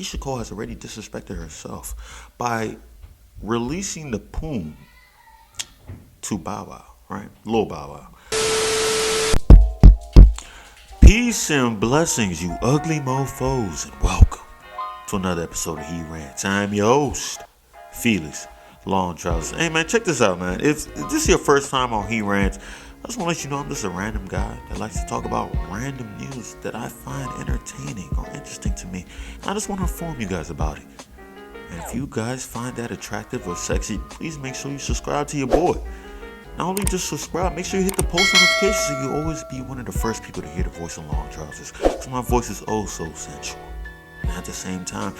Keyshia Cole has already disrespected herself by releasing the poom to Bow Wow, right? Lil Bow Wow. Peace and blessings, you ugly mofos, and welcome to another episode of He Rants. I'm your host, Felix Long Trousers. Hey man, check this out, man. If this is your first time on He Rants, I just want to let you know I'm just a random guy that likes to talk about random news that I find entertaining or interesting to me. I just want to inform you guys about it. And if you guys find that attractive or sexy, please make sure you subscribe to your boy. Not only just subscribe, make sure you hit the post notifications so you always be one of the first people to hear the voice of Long Trousers. Because my voice is oh so sensual. And at the same time,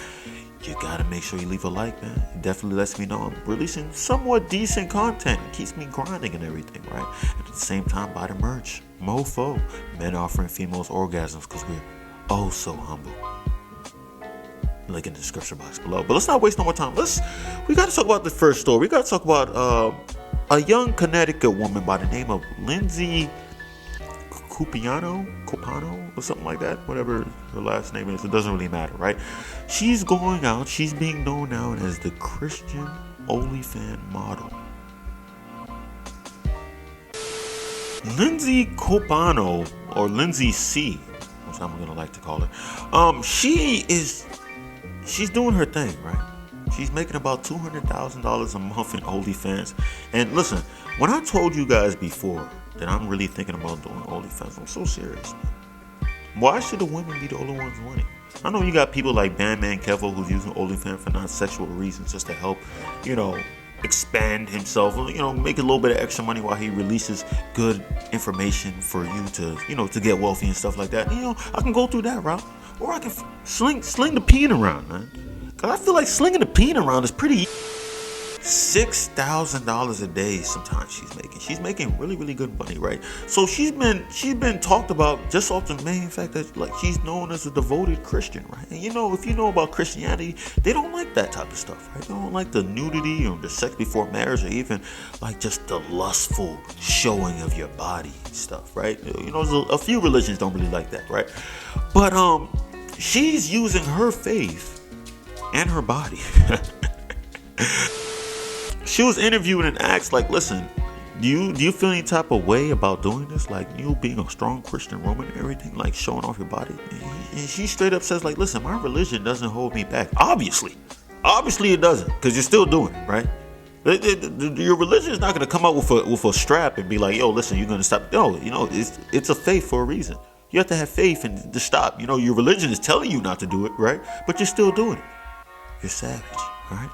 you gotta make sure you leave a like, man. It definitely lets me know I'm releasing somewhat decent content. It keeps me grinding and everything, right? And at the same time, buy the merch. Mofo. Men offering females orgasms because we're oh so humble. Link in the description box below. But let's not waste no more time. We gotta talk about the first story. We gotta talk about a young Connecticut woman by the name of Lindsay Copano, or something like that. Whatever her last name is, it doesn't really matter, right? She's going out. She's being known now as the Christian Onlyfans model. Lindsay Copano, or Lindsay C, which I'm gonna like to call her. She's doing her thing, right? She's making about $200,000 a month in OnlyFans. And listen, when I told you guys before that I'm really thinking about doing OnlyFans, I'm so serious, man. Why should the women be the only ones winning? I know you got people like Bandman Kevo who's using OnlyFans for non-sexual reasons just to help, expand himself, make a little bit of extra money while he releases good information for you to get wealthy and stuff like that. I can go through that route. Or I can sling the peen around, man. Cause I feel like slinging the peen around is pretty. $6,000 a day sometimes she's making really, really good money, right? So she's been talked about just off the main fact that like she's known as a devoted Christian, right? And if you know about Christianity, they don't like that type of stuff, right? They don't like the nudity or the sex before marriage or even like just the lustful showing of your body and stuff, right? A few religions don't really like that, right? But she's using her faith and her body. She was interviewed and asked, like, listen, do you feel any type of way about doing this? Like, you being a strong Christian woman and everything, like showing off your body? And she straight up says, like, listen, my religion doesn't hold me back. Obviously it doesn't, because you're still doing it, right? Your religion is not going to come out with a strap and be like, yo, listen, you're going to stop. No, it's a faith for a reason. You have to have faith and to stop. Your religion is telling you not to do it, right? But you're still doing it. You're savage, right?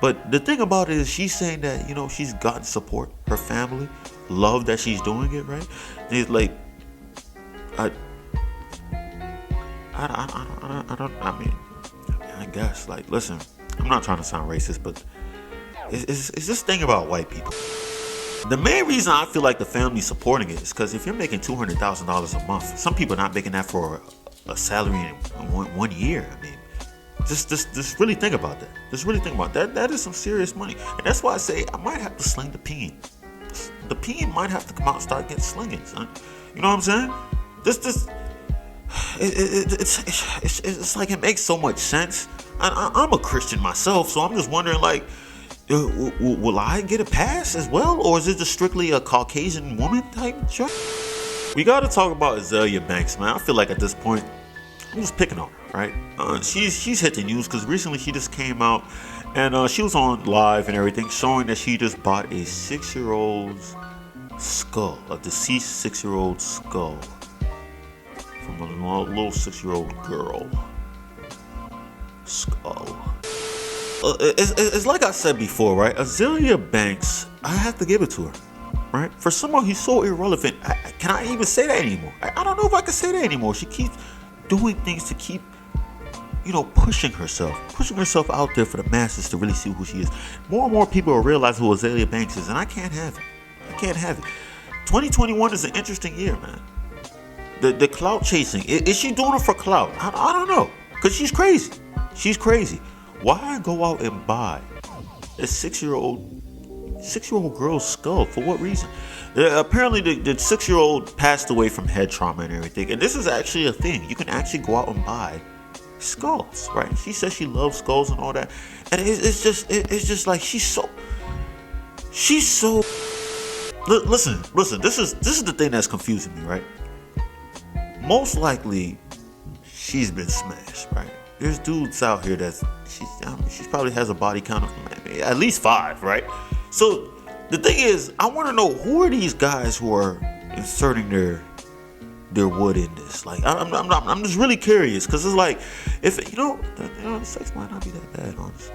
But the thing about it is she's saying that, she's gotten support. Her family love that she's doing it, right? And it's like, I guess, like, listen, I'm not trying to sound racist, but it's this thing about white people. The main reason I feel like the family's supporting it is because if you're making $200,000 a month, some people are not making that for a salary in one year. I mean, just really think about that. Just really think about that. That is some serious money. And that's why I say I might have to sling the peen. The peen might have to come out and start getting slinging, son. You know what I'm saying? It's like it makes so much sense. I'm a Christian myself, so I'm just wondering, like, will I get a pass as well? Or is it just strictly a Caucasian woman type job? We got to talk about Azealia Banks, man. I feel like at this point, I'm just picking on her, right? She's hit the news because recently she just came out and she was on live and everything, showing that she just bought a 6-year-old's skull, a deceased 6-year-old skull from a little 6-year-old girl. Skull. It's like I said before, right? Azealia Banks, I have to give it to her, right? For someone who's so irrelevant, can I even say that anymore? I don't know if I can say that anymore. She keeps doing things to keep, pushing herself out there for the masses to really see who she is. More and more people will realize who Azealia Banks is, and I can't have it. 2021 is an interesting year, man. The clout chasing, is she doing it for clout? I don't know, because she's crazy. Why go out and buy a 6-year-old girl's skull? For what reason? Apparently the 6-year-old passed away from head trauma and everything. And this is actually a thing. You can actually go out and buy skulls, right? She says she loves skulls and all that, and it's just like she's so. Listen. This is the thing that's confusing me, right? Most likely, she's been smashed, right? There's dudes out here she probably has a body count of at least 5, right? So the thing is, I want to know, who are these guys who are inserting their wood in this? Like, I'm just really curious, because it's like, if sex might not be that bad, honestly.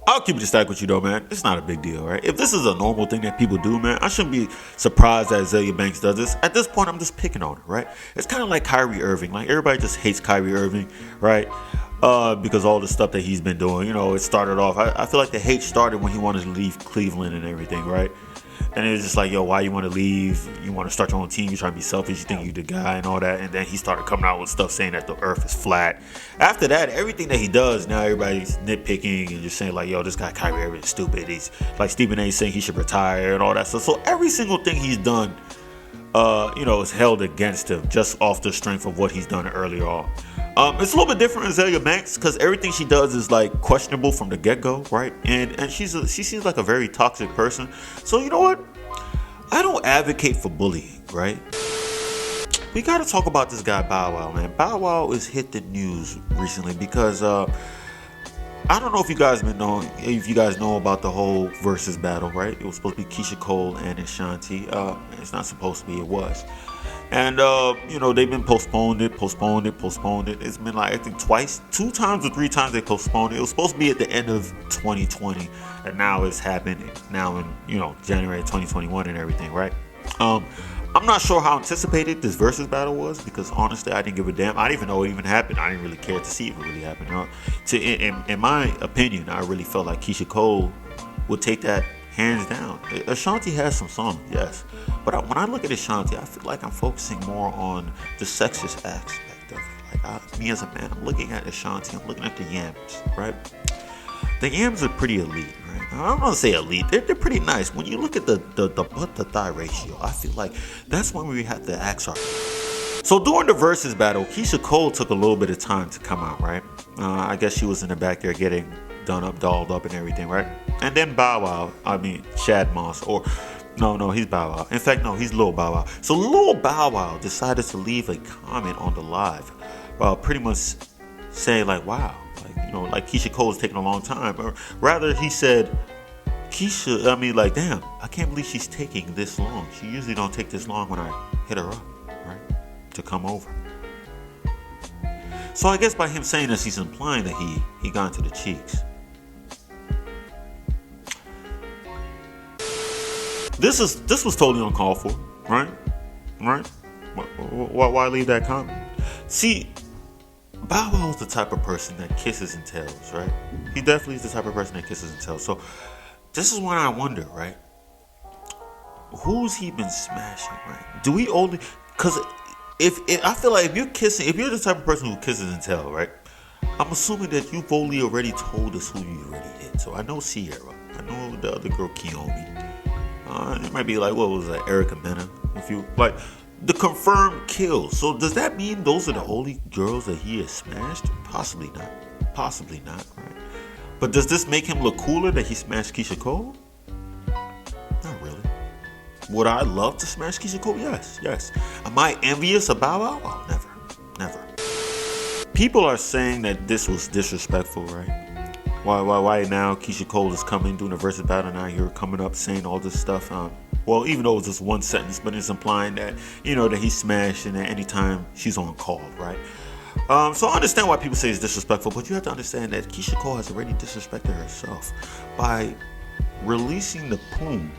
I'll keep it a stack with you though, man. It's not a big deal, right? If this is a normal thing that people do, man, I shouldn't be surprised that Azealia Banks does this. At this point, I'm just picking on her, right? It's kind of like Kyrie Irving. Like, everybody just hates Kyrie Irving, right? Because all the stuff that he's been doing, it started off. I feel like the hate started when he wanted to leave Cleveland and everything, right? And it was just like, yo, why you want to leave? You want to start your own team? You trying to be selfish? You think you the guy and all that? And then he started coming out with stuff saying that the earth is flat. After that, everything that he does, now everybody's nitpicking and just saying like, yo, this guy Kyrie Irving is stupid. He's like Stephen A. saying he should retire and all that stuff. So every single thing he's done, is held against him just off the strength of what he's done earlier on. It's a little bit different with Azealia Banks, because everything she does is like questionable from the get-go, right? And she seems like a very toxic person. So you know what? I don't advocate for bullying, right? We gotta talk about this guy Bow Wow, man. Bow Wow has hit the news recently because I don't know if you guys know about the whole Verzuz battle, right? It was supposed to be Keyshia Cole and Ashanti. It's not supposed to be. It was. And, they've been postponed it. It's been like, I think 2 times or 3 times they postponed it. It was supposed to be at the end of 2020. And now it's happening now in, January 2021 and everything, right? I'm not sure how anticipated this Verzuz battle was, because honestly, I didn't give a damn. I didn't even know it even happened. I didn't really care to see if it really happened. In my opinion, I really felt like Keyshia Cole would take that hands down. Ashanti has some songs, yes. But when I look at Ashanti, I feel like I'm focusing more on the sexist aspect of it. Like, me as a man, I'm looking at Ashanti, I'm looking at the yams, right? The yams are pretty elite, right? I don't want to say elite. They're pretty nice. When you look at the butt to thigh ratio, I feel like that's when we have to ask our. So during the Verzuz battle, Keyshia Cole took a little bit of time to come out, right? I guess she was in the back there getting done up, dolled up and everything, right? And then Shad Moss, or no, he's Bow Wow. In fact, no, he's Lil Bow Wow. So Lil Bow Wow decided to leave a comment on the live, pretty much saying like, wow, like Keyshia Cole's taking a long time. Or rather, he said, damn, I can't believe she's taking this long. She usually don't take this long when I hit her up, right, to come over. So I guess by him saying this, he's implying that he got into the cheeks. This was totally uncalled for, right? Why leave that comment? See, Bow Wow is the type of person that kisses and tells, right? He definitely is the type of person that kisses and tells. So this is when I wonder, right? Who's he been smashing, right? Do we only? Because if I feel like if you're the type of person who kisses and tells, right? I'm assuming that you've already told us who you already hit. So I know Sierra, I know the other girl Kiyomi. It might be like, what was that, Erica Mena? If you like the confirmed kills. So does that mean those are the only girls that he has smashed? Possibly not, right? But does this make him look cooler that he smashed Keyshia Cole? Not really. Would I love to smash Keyshia Cole? Yes. Am I envious of Bow Wow? Oh, never. People are saying that this was disrespectful, right? Why now Keyshia Cole is coming doing a Verzuz battle, now you're coming up saying all this stuff. Well, even though it's just one sentence, but it's implying that, that he smashed and at any time she's on call, right? So I understand why people say it's disrespectful, but you have to understand that Keyshia Cole has already disrespected herself by releasing the poom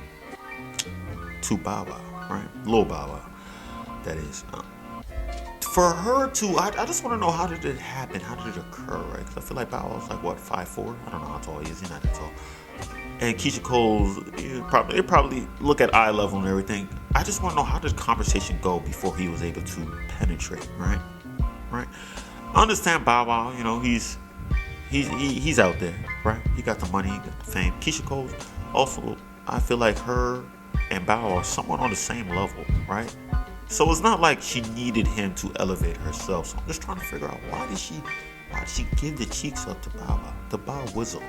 to Bow Wow, right? Lil Bow Wow, that is. For her to, I just want to know, how did it happen? How did it occur, right? Because I feel like Bow Wow's like, what, 5'4"? I don't know how tall he is. He's not that tall. And Keyshia Cole's, it probably look at eye level and everything. I just want to know, how did the conversation go before he was able to penetrate, right? I understand Bow Wow, he's out there, right? He got the money, he got the fame. Keyshia Cole also, I feel like her and Bow Wow are somewhat on the same level, right? So it's not like she needed him to elevate herself. So I'm just trying to figure out, why did she Why did she give the cheeks up to Bow Wow? The Bow Wizzle,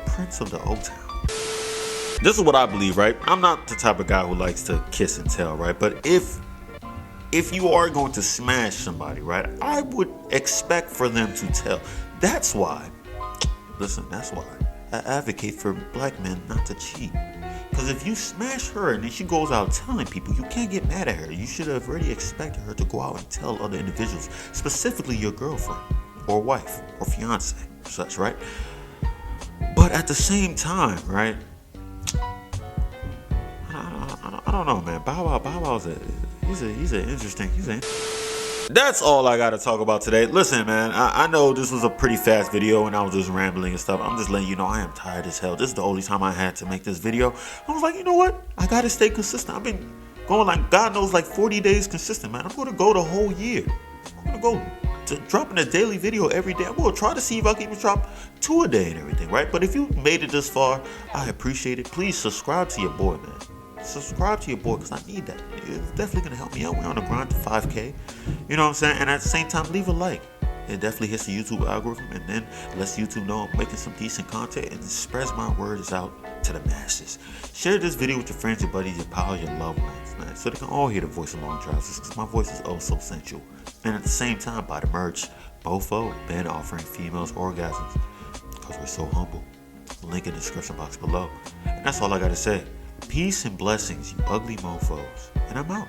Prince of the O-Town. This is what I believe, right? I'm not the type of guy who likes to kiss and tell, right? But if you are going to smash somebody, right, I would expect for them to tell. That's why I advocate for black men not to cheat. Because if you smash her and then she goes out telling people, you can't get mad at her. You should have already expected her to go out and tell other individuals, specifically your girlfriend or wife or fiance or such, right? But at the same time, right, I don't know, man. Bow Wow's he's an interesting. That's all I got to talk about today. Listen, man, I know this was a pretty fast video and I was just rambling and stuff. I'm just letting you know I am tired as hell. This is the only time I had to make this video. I was like, you know what? I got to stay consistent. I've been going like, God knows, like 40 days consistent, man. I'm going to go the whole year. I'm going to go to dropping a daily video every day. I'm going to try to see if I can even drop 2 a day and everything, right? But if you made it this far, I appreciate it. Please subscribe to your boy, man. Subscribe to your boy because I need that. It's definitely going to help me out. We're on the grind to 5K. You know what I'm saying? And at the same time, leave a like. It definitely hits the YouTube algorithm and then lets YouTube know I'm making some decent content and it spreads my words out to the masses. Share this video with your friends, your buddies, your pals, your loved ones, man, so they can all hear the voice of Long Trousers because my voice is oh so sensual. And at the same time, buy the merch. Bofo, been offering females orgasms because we're so humble. Link in the description box below. And that's all I got to say. Peace and blessings, you ugly mofos. And I'm out.